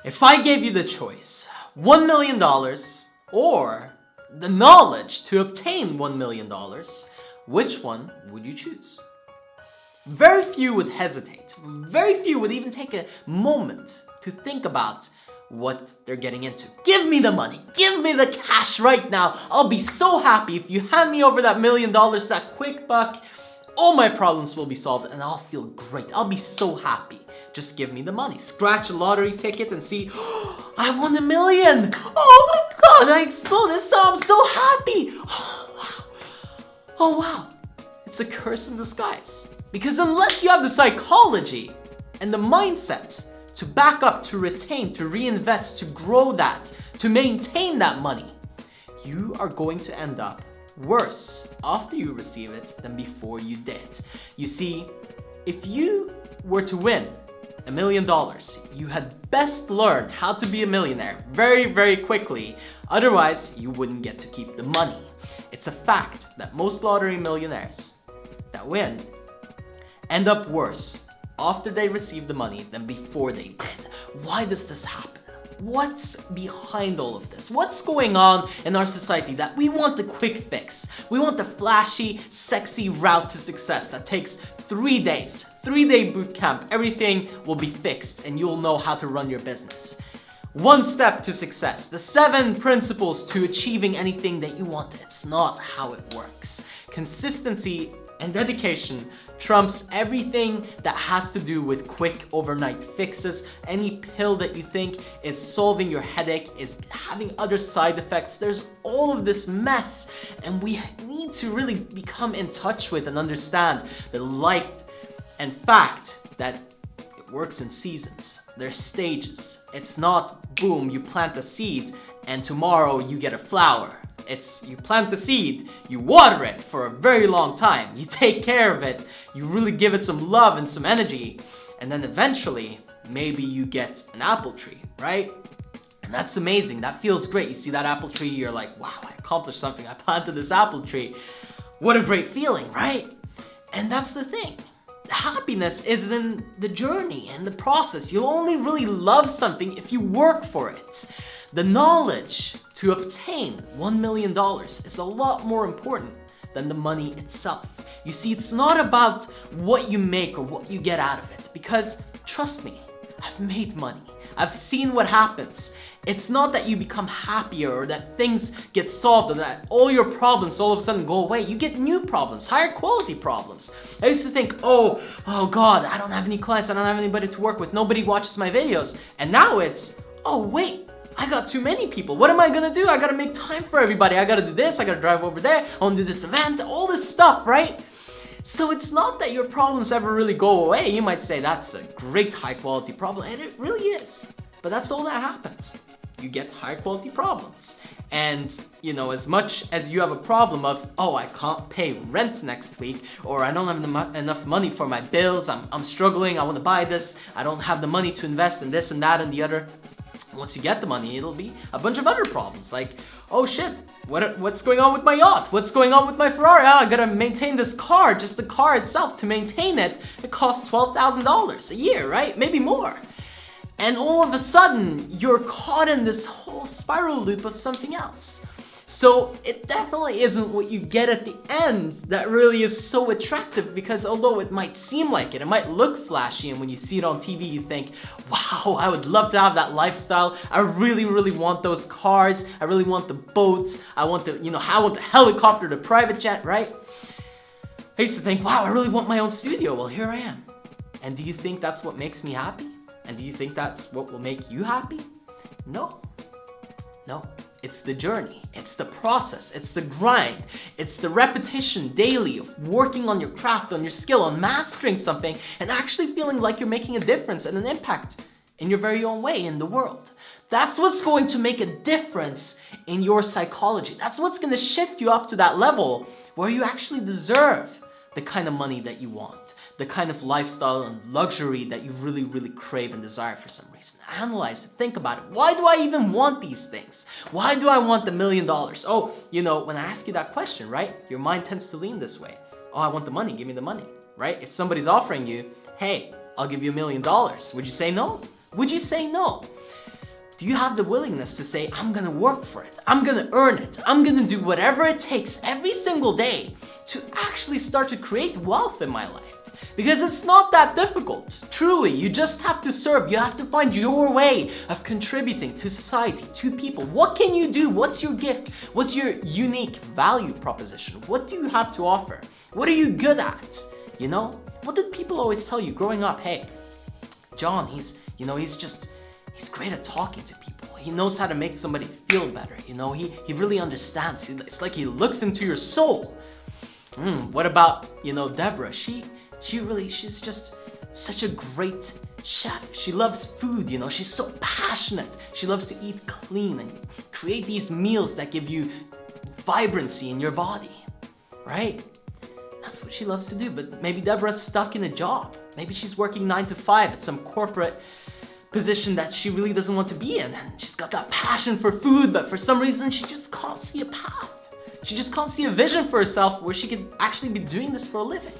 If I gave you the choice, $1 million or the knowledge to obtain $1 million, which one would you choose? Very few would hesitate. Very few would even take a moment to think about what they're getting into. Give me the money. Give me the cash right now. I'll be so happy if you hand me over that $1 million, that quick buck. All my problems will be solved and I'll feel great. I'll be so happy. Just give me the money. Scratch a lottery ticket and see, oh, I won $1 million. Oh my God, I exploded. So I'm so happy. Oh wow. Oh wow. It's a curse in disguise. Because unless you have the psychology and the mindset to back up, to retain, to reinvest, to grow that, to maintain that money, you are going to end up worse after you receive it than before you did. You see, if you were to win $1 million, you had best learn how to be a millionaire very, very quickly. Otherwise, you wouldn't get to keep the money. It's a fact that most lottery millionaires that win end up worse after they receive the money than before they did. Why does this happen? What's behind all of this? What's going on in our society that we want the quick fix? We want the flashy, sexy route to success that takes 3 days, 3-day boot camp. Everything will be fixed and you'll know how to run your business. 1 step to success, the 7 principles to achieving anything that you want. It's not how it works. Consistency and dedication trumps everything that has to do with quick overnight fixes. Any pill that you think is solving your headache is having other side effects. There's all of this mess, and we need to really become in touch with and understand the life and fact that it works in seasons. There's stages. It's not boom, you plant a seed and tomorrow you get a flower. It's you plant the seed, you water it for a very long time, you take care of it, you really give it some love and some energy, and then eventually, maybe you get an apple tree, right? And that's amazing, that feels great. You see that apple tree, you're like, wow, I accomplished something, I planted this apple tree. What a great feeling, right? And that's the thing. Happiness is in the journey and the process. You'll only really love something if you work for it. The knowledge to obtain $1 million is a lot more important than the money itself. You see, it's not about what you make or what you get out of it, because trust me, I've made money. I've seen what happens. It's not that you become happier or that things get solved or that all your problems all of a sudden go away. You get new problems, higher quality problems. I used to think, oh God, I don't have any clients, I don't have anybody to work with, nobody watches my videos. And now it's, oh wait, I got too many people. What am I gonna do? I gotta make time for everybody. I gotta do this, I gotta drive over there, I wanna do this event, all this stuff, right? So it's not that your problems ever really go away. You might say that's a great high quality problem, and it really is. But that's all that happens. You get high quality problems. And you know, as much as you have a problem of, oh, I can't pay rent next week, or I don't have enough money for my bills, I'm struggling, I wanna buy this, I don't have the money to invest in this and that and the other. Once you get the money, it'll be a bunch of other problems like, oh shit, what's going on with my yacht? What's going on with my Ferrari? Oh, I gotta maintain this car, just the car itself. To maintain it, it costs $12,000 a year, right? Maybe more. And all of a sudden, you're caught in this whole spiral loop of something else. So it definitely isn't what you get at the end that really is so attractive, because although it might seem like it might look flashy, and when you see it on TV you think, wow, I would love to have that lifestyle. I really, really want those cars. I really want the boats. I want the helicopter, the private jet, right? I used to think, wow, I really want my own studio. Well, here I am. And do you think that's what makes me happy? And do you think that's what will make you happy? No. No. It's the journey, it's the process, it's the grind, it's the repetition daily of working on your craft, on your skill, on mastering something, and actually feeling like you're making a difference and an impact in your very own way in the world. That's what's going to make a difference in your psychology. That's what's going to shift you up to that level where you actually deserve the kind of money that you want, the kind of lifestyle and luxury that you really, really crave and desire for some reason. Analyze it, think about it. Why do I even want these things? Why do I want the $1 million? Oh, you know, when I ask you that question, right? Your mind tends to lean this way. Oh, I want the money, give me the money, right? If somebody's offering you, hey, I'll give you $1 million, would you say no? Would you say no? Do you have the willingness to say, I'm gonna work for it, I'm gonna earn it, I'm gonna do whatever it takes every single day to actually start to create wealth in my life? Because it's not that difficult. Truly, you just have to serve. You have to find your way of contributing to society, to people. What can you do? What's your gift? What's your unique value proposition? What do you have to offer? What are you good at? You know? What did people always tell you growing up? Hey, John, he's great at talking to people. He knows how to make somebody feel better. You know, he really understands. It's like he looks into your soul. What about, Deborah? She's just such a great chef. She loves food, she's so passionate. She loves to eat clean and create these meals that give you vibrancy in your body, right? That's what she loves to do. But maybe Deborah's stuck in a job. Maybe she's working 9 to 5 at some corporate position that she really doesn't want to be in. And she's got that passion for food, but for some reason she just can't see a path. She just can't see a vision for herself where she could actually be doing this for a living.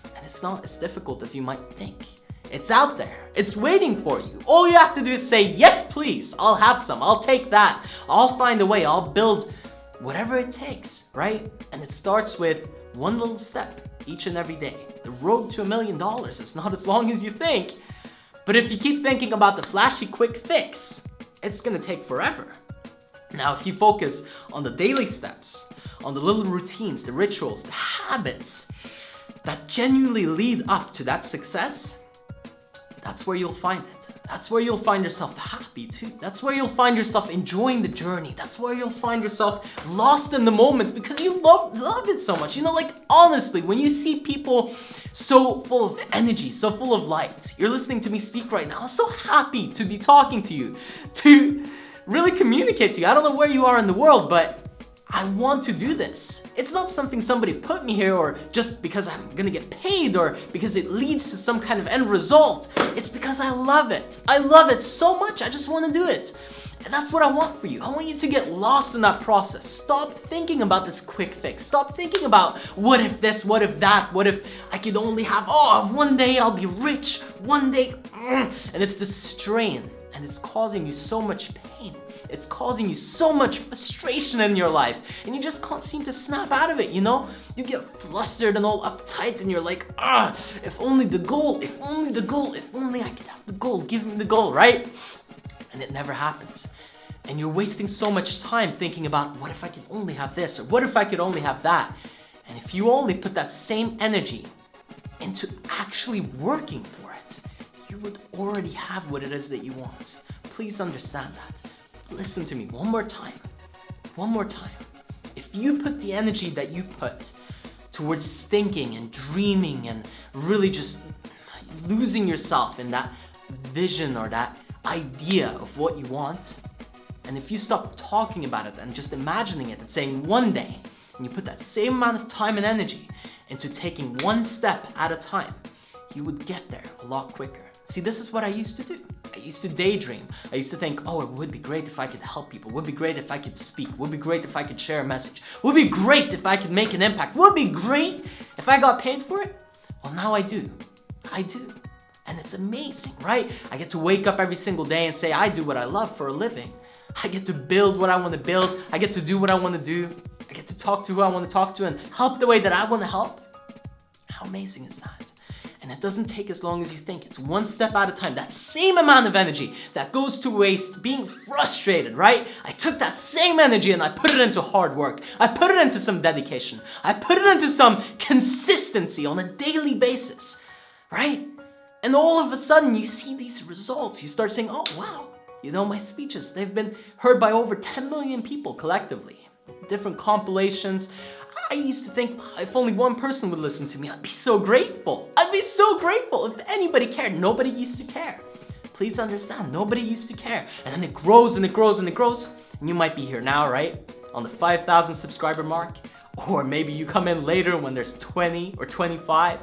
And it's not as difficult as you might think. It's out there. It's waiting for you. All you have to do is say, yes, please. I'll have some. I'll take that. I'll find a way. I'll build whatever it takes, right? And it starts with one little step each and every day. The road to $1 million is not as long as you think. But if you keep thinking about the flashy quick fix, it's gonna take forever. Now, if you focus on the daily steps, on the little routines, the rituals, the habits that genuinely lead up to that success, that's where you'll find it. That's where you'll find yourself happy too. That's where you'll find yourself enjoying the journey. That's where you'll find yourself lost in the moments because you love it so much. Honestly, when you see people so full of energy, so full of light, you're listening to me speak right now. I'm so happy to be talking to you, to really communicate to you. I don't know where you are in the world, but I want to do this. It's not something somebody put me here or just because I'm gonna get paid or because it leads to some kind of end result. It's because I love it. I love it so much. I just want to do it. And that's what I want for you. I want you to get lost in that process. Stop thinking about this quick fix. Stop thinking about what if this, what if that, what if I could only have, one day I'll be rich, one day, and it's this strain and it's causing you so much pain. It's causing you so much frustration in your life and you just can't seem to snap out of it, You get flustered and all uptight and you're like, if only the goal, if only the goal, if only I could have the goal, give me the goal, right? And it never happens. And you're wasting so much time thinking about what if I could only have this or what if I could only have that? And if you only put that same energy into actually working for it, you would already have what it is that you want. Please understand that. Listen to me one more time. One more time. If you put the energy that you put towards thinking and dreaming and really just losing yourself in that vision or that idea of what you want, and if you stop talking about it and just imagining it and saying one day, and you put that same amount of time and energy into taking one step at a time, you would get there a lot quicker. See, this is what I used to do. I used to daydream. I used to think, it would be great if I could help people. It would be great if I could speak. It would be great if I could share a message. It would be great if I could make an impact. It would be great if I got paid for it. Well, now I do. I do. And it's amazing, right? I get to wake up every single day and say, I do what I love for a living. I get to build what I want to build. I get to do what I want to do. I get to talk to who I want to talk to and help the way that I want to help. How amazing is that? And it doesn't take as long as you think. It's one step at a time. That same amount of energy that goes to waste being frustrated, right? I took that same energy and I put it into hard work. I put it into some dedication. I put it into some consistency on a daily basis, right? And all of a sudden you see these results. You start saying, oh, wow. My speeches, they've been heard by over 10 million people collectively. Different compilations. I used to think, if only one person would listen to me, I'd be so grateful. I'd be so grateful if anybody cared. Nobody used to care. Please understand, nobody used to care. And then it grows and it grows and it grows. And you might be here now, right? On the 5,000 subscriber mark. Or maybe you come in later when there's 20 or 25.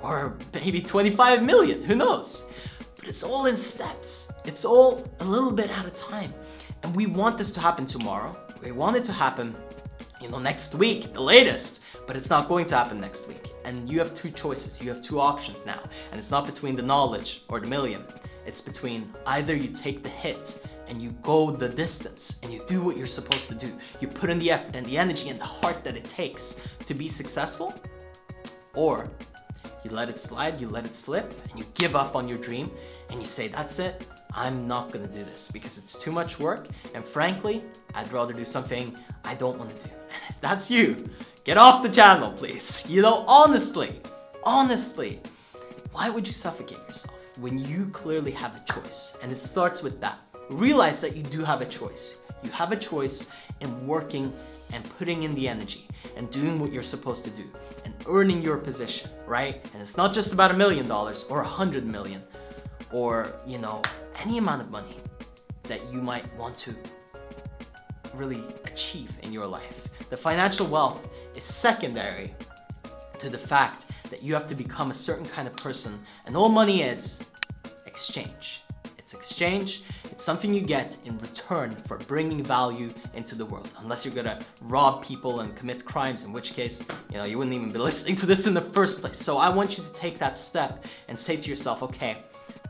Or maybe 25 million, who knows? But it's all in steps. It's all a little bit at a time. And we want this to happen tomorrow. We want it to happen next week, the latest, but it's not going to happen next week. And you have two choices, you have two options now. And it's not between the knowledge or the million. It's between either you take the hit and you go the distance and you do what you're supposed to do. You put in the effort and the energy and the heart that it takes to be successful, or you let it slide, you let it slip, and you give up on your dream and you say, that's it, I'm not gonna do this because it's too much work, and frankly, I'd rather do something I don't wanna do. And if that's you, get off the channel, please. Honestly, why would you suffocate yourself when you clearly have a choice? And it starts with that. Realize that you do have a choice. You have a choice in working and putting in the energy and doing what you're supposed to do and earning your position, right? And it's not just about $1 million or 100 million or, any amount of money that you might want to really achieve in your life. The financial wealth is secondary to the fact that you have to become a certain kind of person, and all money is exchange. It's exchange. It's something you get in return for bringing value into the world. Unless you're gonna rob people and commit crimes, in which case, you wouldn't even be listening to this in the first place. So I want you to take that step and say to yourself, okay,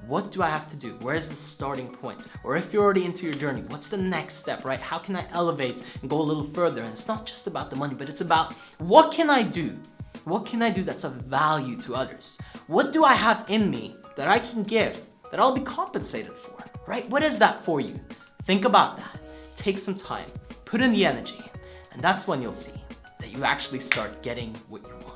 what do I have to do? Where's the starting point? Or if you're already into your journey, what's the next step, right? How can I elevate and go a little further? And it's not just about the money, but it's about what can I do? What can I do that's of value to others? What do I have in me that I can give that I'll be compensated for, right? What is that for you? Think about that. Take some time, put in the energy, and that's when you'll see that you actually start getting what you want.